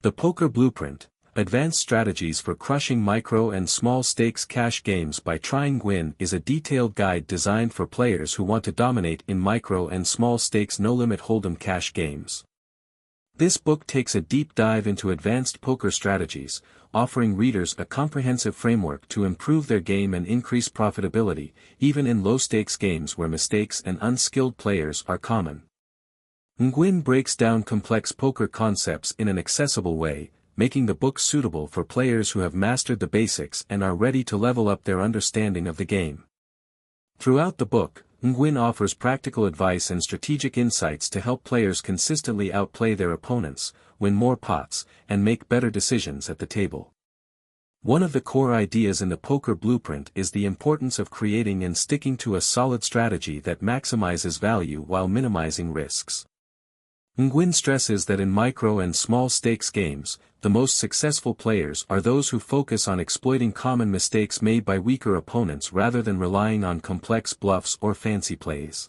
The Poker Blueprint: Advanced Strategies for Crushing Micro and Small Stakes Cash Games by Trinh Nguyen is a detailed guide designed for players who want to dominate in micro and small stakes no-limit hold'em cash games. This book takes a deep dive into advanced poker strategies, offering readers a comprehensive framework to improve their game and increase profitability, even in low-stakes games where mistakes and unskilled players are common. Nguyen breaks down complex poker concepts in an accessible way, making the book suitable for players who have mastered the basics and are ready to level up their understanding of the game. Throughout the book, Nguyen offers practical advice and strategic insights to help players consistently outplay their opponents, win more pots, and make better decisions at the table. One of the core ideas in the Poker Blueprint is the importance of creating and sticking to a solid strategy that maximizes value while minimizing risks. Nguyen stresses that in micro and small stakes games, the most successful players are those who focus on exploiting common mistakes made by weaker opponents rather than relying on complex bluffs or fancy plays.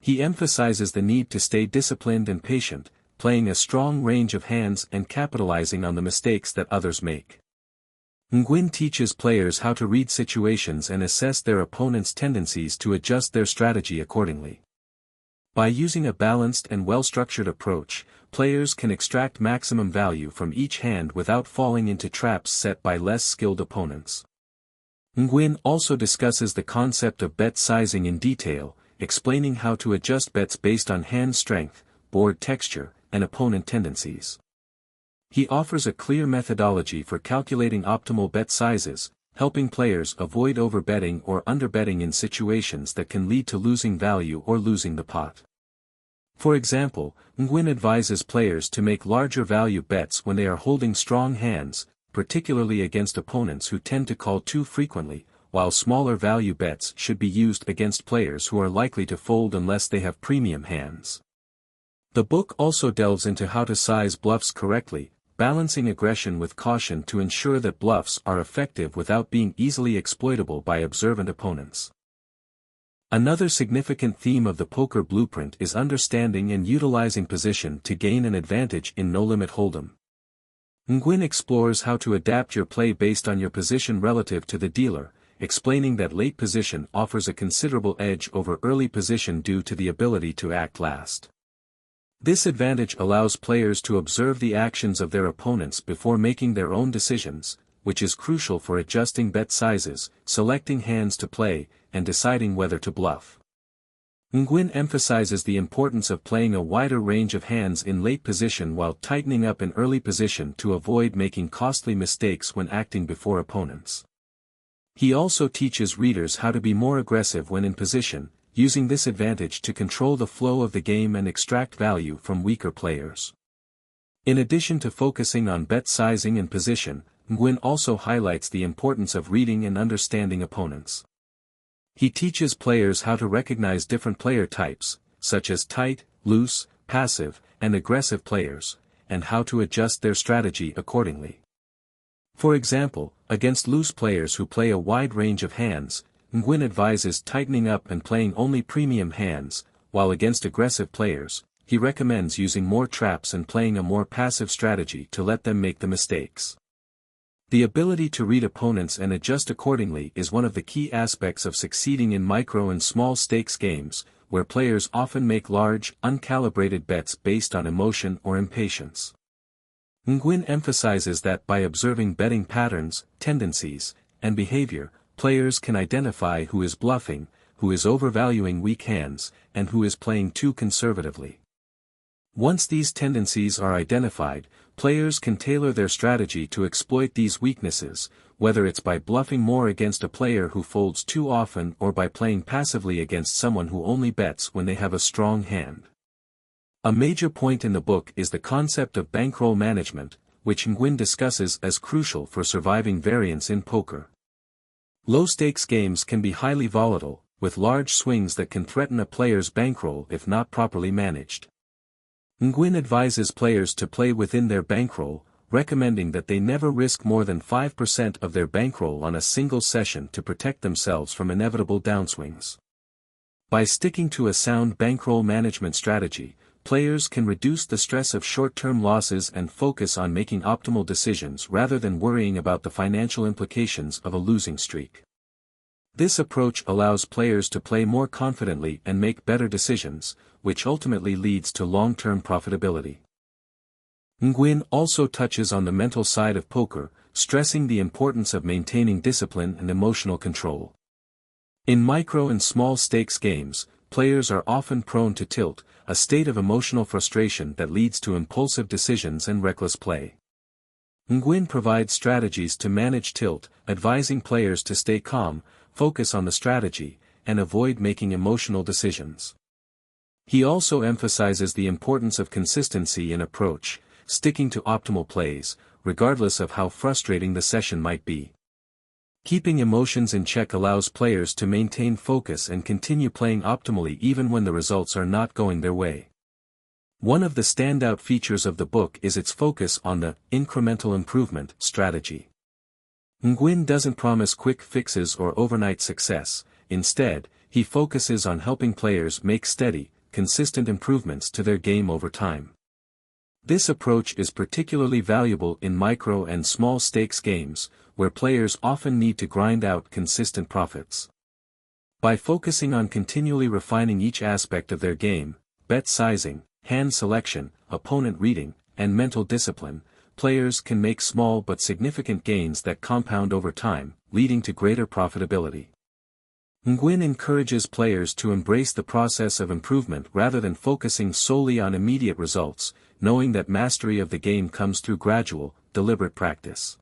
He emphasizes the need to stay disciplined and patient, playing a strong range of hands and capitalizing on the mistakes that others make. Nguyen teaches players how to read situations and assess their opponents' tendencies to adjust their strategy accordingly. By using a balanced and well-structured approach, players can extract maximum value from each hand without falling into traps set by less skilled opponents. Nguyen also discusses the concept of bet sizing in detail, explaining how to adjust bets based on hand strength, board texture, and opponent tendencies. He offers a clear methodology for calculating optimal bet sizes, helping players avoid overbetting or underbetting in situations that can lead to losing value or losing the pot. For example, Nguyen advises players to make larger value bets when they are holding strong hands, particularly against opponents who tend to call too frequently, while smaller value bets should be used against players who are likely to fold unless they have premium hands. The book also delves into how to size bluffs correctly, balancing aggression with caution to ensure that bluffs are effective without being easily exploitable by observant opponents. Another significant theme of the Poker Blueprint is understanding and utilizing position to gain an advantage in no-limit hold'em. Nguyen explores how to adapt your play based on your position relative to the dealer, explaining that late position offers a considerable edge over early position due to the ability to act last. This advantage allows players to observe the actions of their opponents before making their own decisions, which is crucial for adjusting bet sizes, selecting hands to play, and deciding whether to bluff. Nguyen emphasizes the importance of playing a wider range of hands in late position while tightening up in early position to avoid making costly mistakes when acting before opponents. He also teaches readers how to be more aggressive when in position, using this advantage to control the flow of the game and extract value from weaker players. In addition to focusing on bet sizing and position, Nguyen also highlights the importance of reading and understanding opponents. He teaches players how to recognize different player types, such as tight, loose, passive, and aggressive players, and how to adjust their strategy accordingly. For example, against loose players who play a wide range of hands, Nguyen advises tightening up and playing only premium hands, while against aggressive players, he recommends using more traps and playing a more passive strategy to let them make the mistakes. The ability to read opponents and adjust accordingly is one of the key aspects of succeeding in micro and small stakes games, where players often make large, uncalibrated bets based on emotion or impatience. Nguyen emphasizes that by observing betting patterns, tendencies, and behavior, players can identify who is bluffing, who is overvaluing weak hands, and who is playing too conservatively. Once these tendencies are identified, players can tailor their strategy to exploit these weaknesses, whether it's by bluffing more against a player who folds too often or by playing passively against someone who only bets when they have a strong hand. A major point in the book is the concept of bankroll management, which Nguyen discusses as crucial for surviving variance in poker. Low-stakes games can be highly volatile, with large swings that can threaten a player's bankroll if not properly managed. Nguyen advises players to play within their bankroll, recommending that they never risk more than 5% of their bankroll on a single session to protect themselves from inevitable downswings. By sticking to a sound bankroll management strategy, players can reduce the stress of short-term losses and focus on making optimal decisions rather than worrying about the financial implications of a losing streak. This approach allows players to play more confidently and make better decisions, which ultimately leads to long-term profitability. Nguyen also touches on the mental side of poker, stressing the importance of maintaining discipline and emotional control. In micro and small stakes games, players are often prone to tilt, a state of emotional frustration that leads to impulsive decisions and reckless play. Nguyen provides strategies to manage tilt, advising players to stay calm, focus on the strategy, and avoid making emotional decisions. He also emphasizes the importance of consistency in approach, sticking to optimal plays, regardless of how frustrating the session might be. Keeping emotions in check allows players to maintain focus and continue playing optimally even when the results are not going their way. One of the standout features of the book is its focus on the incremental improvement strategy. Nguyen doesn't promise quick fixes or overnight success. Instead, he focuses on helping players make steady, consistent improvements to their game over time. This approach is particularly valuable in micro and small stakes games, where players often need to grind out consistent profits. By focusing on continually refining each aspect of their game, bet sizing, hand selection, opponent reading, and mental discipline, players can make small but significant gains that compound over time, leading to greater profitability. Nguyen encourages players to embrace the process of improvement rather than focusing solely on immediate results, knowing that mastery of the game comes through gradual, deliberate practice.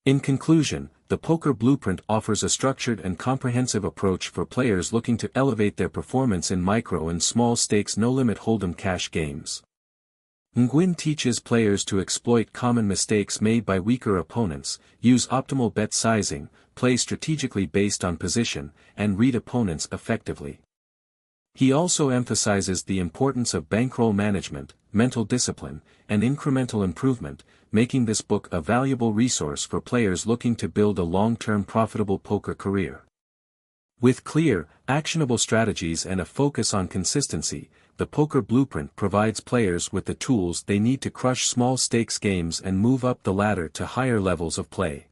In conclusion, the Poker Blueprint offers a structured and comprehensive approach for players looking to elevate their performance in micro and small stakes no-limit hold'em cash games. Nguyen teaches players to exploit common mistakes made by weaker opponents, use optimal bet sizing, play strategically based on position, and read opponents effectively. He also emphasizes the importance of bankroll management, mental discipline, and incremental improvement, making this book a valuable resource for players looking to build a long-term profitable poker career. With clear, actionable strategies and a focus on consistency, the Poker Blueprint provides players with the tools they need to crush small stakes games and move up the ladder to higher levels of play.